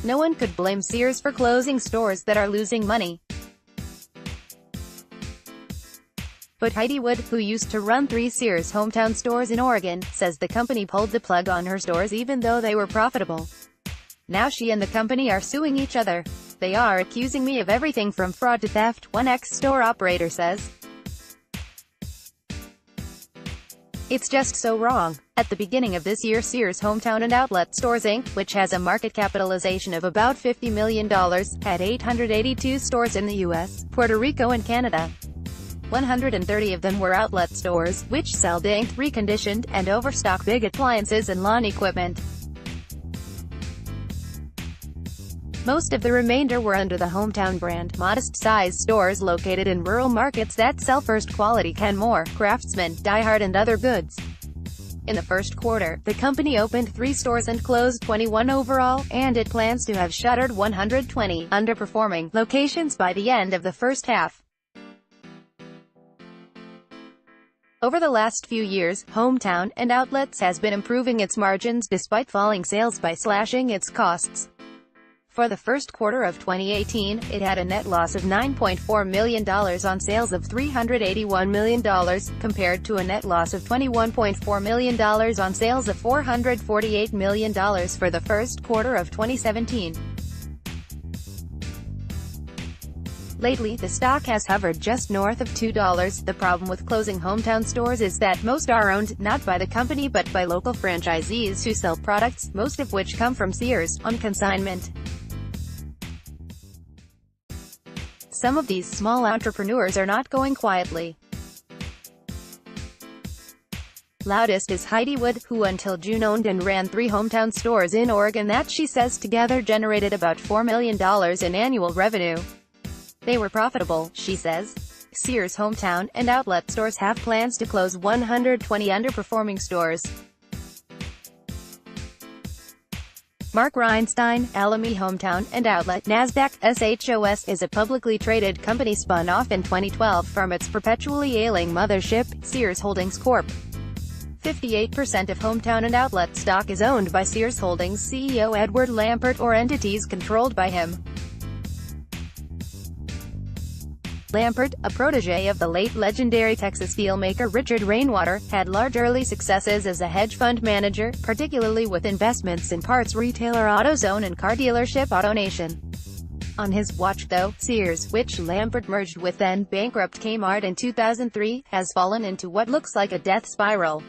No one could blame Sears for closing stores that are losing money. But Heidi Wood, who used to run 3 Sears Hometown stores in Oregon, says the company pulled the plug on her stores even though they were profitable. Now she and the company are suing each other. They are accusing me of everything from fraud to theft, one ex-store operator says. It's just so wrong. At the beginning of this year, Sears Hometown and Outlet Stores Inc., which has a market capitalization of about $50 million, had 882 stores in the U.S., Puerto Rico and Canada. 130 of them were outlet stores, which sell dinged, reconditioned, and overstock big appliances and lawn equipment. Most of the remainder were under the Hometown brand, modest-sized stores located in rural markets that sell first-quality Kenmore, Craftsman, Die Hard and other goods. In the first quarter, the company opened 3 stores and closed 21 overall, and it plans to have shuttered 120 underperforming locations by the end of the first half. Over the last few years, Hometown and Outlets has been improving its margins despite falling sales by slashing its costs. For the first quarter of 2018, it had a net loss of $9.4 million on sales of $381 million, compared to a net loss of $21.4 million on sales of $448 million for the first quarter of 2017. Lately, the stock has hovered just north of $2. The problem with closing Hometown stores is that most are owned, not by the company but by local franchisees who sell products, most of which come from Sears, on consignment. Some of these small entrepreneurs are not going quietly. Loudest is Heidi Wood, who until June owned and ran 3 Hometown stores in Oregon that she says together generated about $4 million in annual revenue. They were profitable, she says. Sears Hometown and Outlet stores have plans to close 120 underperforming stores. Mark Reinstein, Alamy Hometown and Outlet, NASDAQ, SHOS, is a publicly traded company spun off in 2012 from its perpetually ailing mothership, Sears Holdings Corp. 58% of Hometown and Outlet stock is owned by Sears Holdings CEO Edward Lampert or entities controlled by him. Lampert, a protege of the late legendary Texas steelmaker Richard Rainwater, had large early successes as a hedge fund manager, particularly with investments in parts retailer AutoZone and car dealership AutoNation. On his watch though, Sears, which Lampert merged with then-bankrupt Kmart in 2003, has fallen into what looks like a death spiral.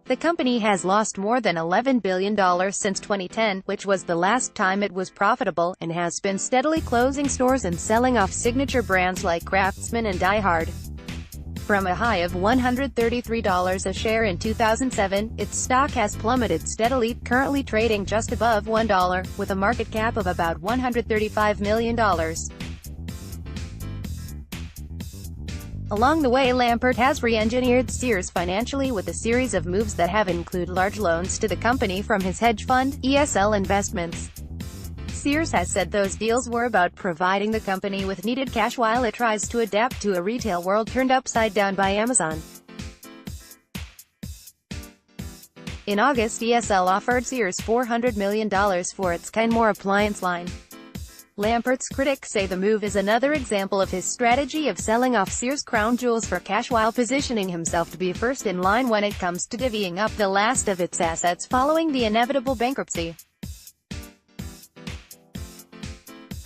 The company has lost more than $11 billion since 2010, which was the last time it was profitable, and has been steadily closing stores and selling off signature brands like Craftsman and Die Hard. From a high of $133 a share in 2007, its stock has plummeted steadily, currently trading just above $1, with a market cap of about $135 million. Along the way, Lampert has re-engineered Sears financially with a series of moves that have included large loans to the company from his hedge fund, ESL Investments. Sears has said those deals were about providing the company with needed cash while it tries to adapt to a retail world turned upside down by Amazon. In August, ESL offered Sears $400 million for its Kenmore appliance line. Lampert's critics say the move is another example of his strategy of selling off Sears' crown jewels for cash while positioning himself to be first in line when it comes to divvying up the last of its assets following the inevitable bankruptcy.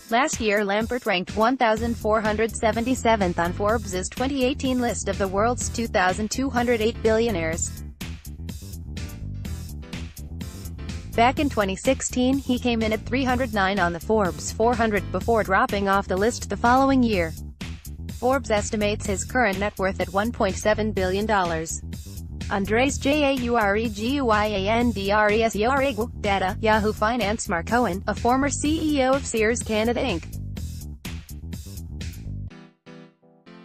Last year, Lampert ranked 1,477th on Forbes' 2018 list of the world's 2,208 billionaires. Back in 2016, he came in at 309 on the Forbes 400, before dropping off the list the following year. Forbes estimates his current net worth at $1.7 billion. Andres Jaureguiandres data, Yahoo Finance. Mark Cohen, a former CEO of Sears Canada Inc.,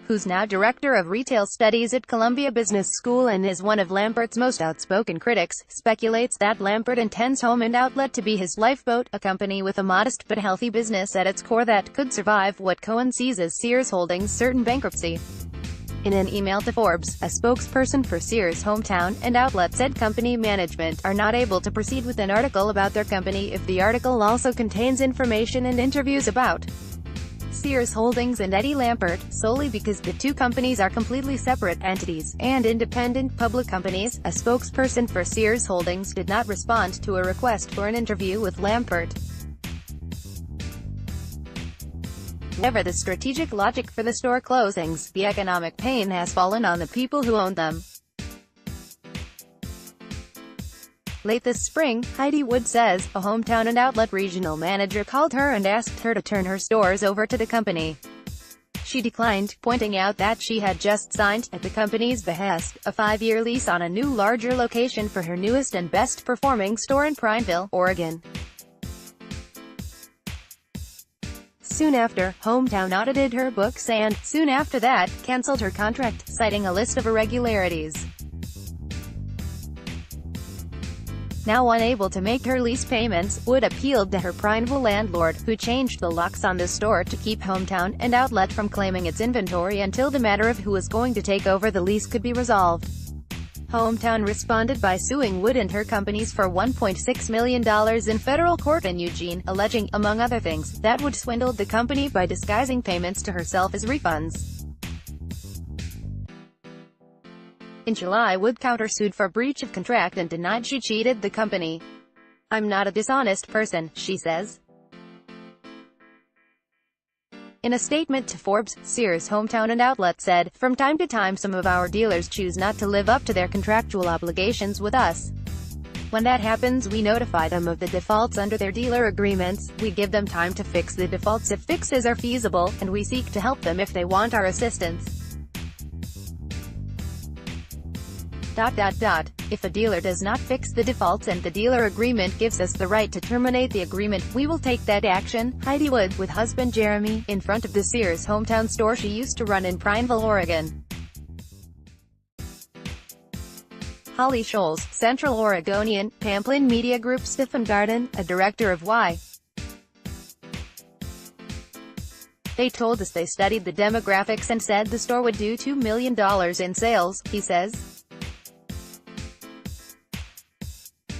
who's now Director of Retail Studies at Columbia Business School and is one of Lampert's most outspoken critics, speculates that Lampert intends Home and Outlet to be his lifeboat, a company with a modest but healthy business at its core that could survive what Cohen sees as Sears Holdings' certain bankruptcy. In an email to Forbes, a spokesperson for Sears Hometown and Outlet said company management are not able to proceed with an article about their company if the article also contains information and interviews about Sears Holdings and Eddie Lampert, solely because the two companies are completely separate entities and independent public companies. A spokesperson for Sears Holdings did not respond to a request for an interview with Lampert. Whatever the strategic logic for the store closings, the economic pain has fallen on the people who own them. Late this spring, Heidi Wood says, a Hometown and Outlet regional manager called her and asked her to turn her stores over to the company. She declined, pointing out that she had just signed, at the company's behest, a 5-year lease on a new larger location for her newest and best-performing store in Prineville, Oregon. Soon after, Hometown audited her books and, soon after that, canceled her contract, citing a list of irregularities. Now unable to make her lease payments, Wood appealed to her Prineville landlord, who changed the locks on the store to keep Hometown and Outlet from claiming its inventory until the matter of who was going to take over the lease could be resolved. Hometown responded by suing Wood and her companies for $1.6 million in federal court in Eugene, alleging, among other things, that Wood swindled the company by disguising payments to herself as refunds. In July, Wood countersued for breach of contract and denied she cheated the company. "I'm not a dishonest person," she says. In a statement to Forbes, Sears Hometown and Outlet said, "From time to time some of our dealers choose not to live up to their contractual obligations with us. When that happens, we notify them of the defaults under their dealer agreements, we give them time to fix the defaults if fixes are feasible, and we seek to help them if they want our assistance." If a dealer does not fix the defaults and the dealer agreement gives us the right to terminate the agreement, we will take that action. Heidi Wood, with husband Jeremy, in front of the Sears Hometown store she used to run in Prineville, Oregon. Holly Scholes, Central Oregonian, Pamplin Media Group. Stephen Garden, a director of Y. "They told us they studied the demographics and said the store would do $2 million in sales," he says.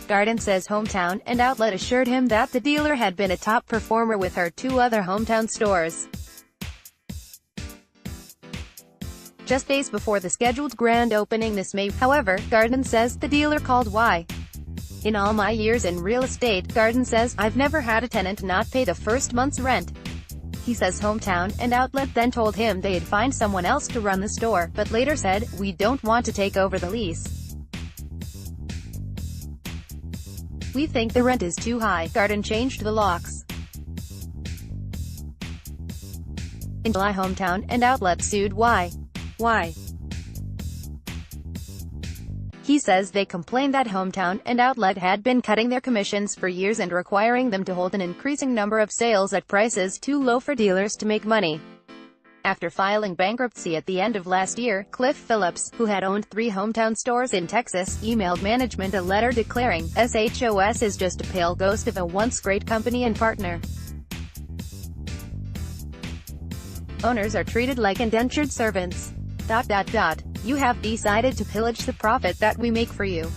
Garden says Hometown and Outlet assured him that the dealer had been a top performer with her 2 other Hometown stores. Just days before the scheduled grand opening this May, however, Garden says the dealer called Y. "In all my years in real estate," Garden says, "I've never had a tenant not pay the first month's rent." He says Hometown and Outlet then told him they'd find someone else to run the store, but later said, "We don't want to take over the lease. We think the rent is too high." Garden changed the locks. In July, Hometown and Outlet sued Y. He says they complained that Hometown and Outlet had been cutting their commissions for years and requiring them to hold an increasing number of sales at prices too low for dealers to make money. After filing bankruptcy at the end of last year, Cliff Phillips, who had owned 3 Hometown stores in Texas, emailed management a letter declaring, "SHOS is just a pale ghost of a once great company and partner. Owners are treated like indentured servants. You have decided to pillage the profit that we make for you.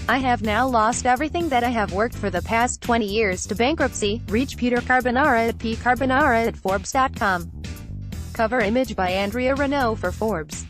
I have now lost everything that I have worked for the past 20 years to bankruptcy." Reach Peter Carbonara at pcarbonara@forbes.com. Cover image by Andrea Renault for Forbes.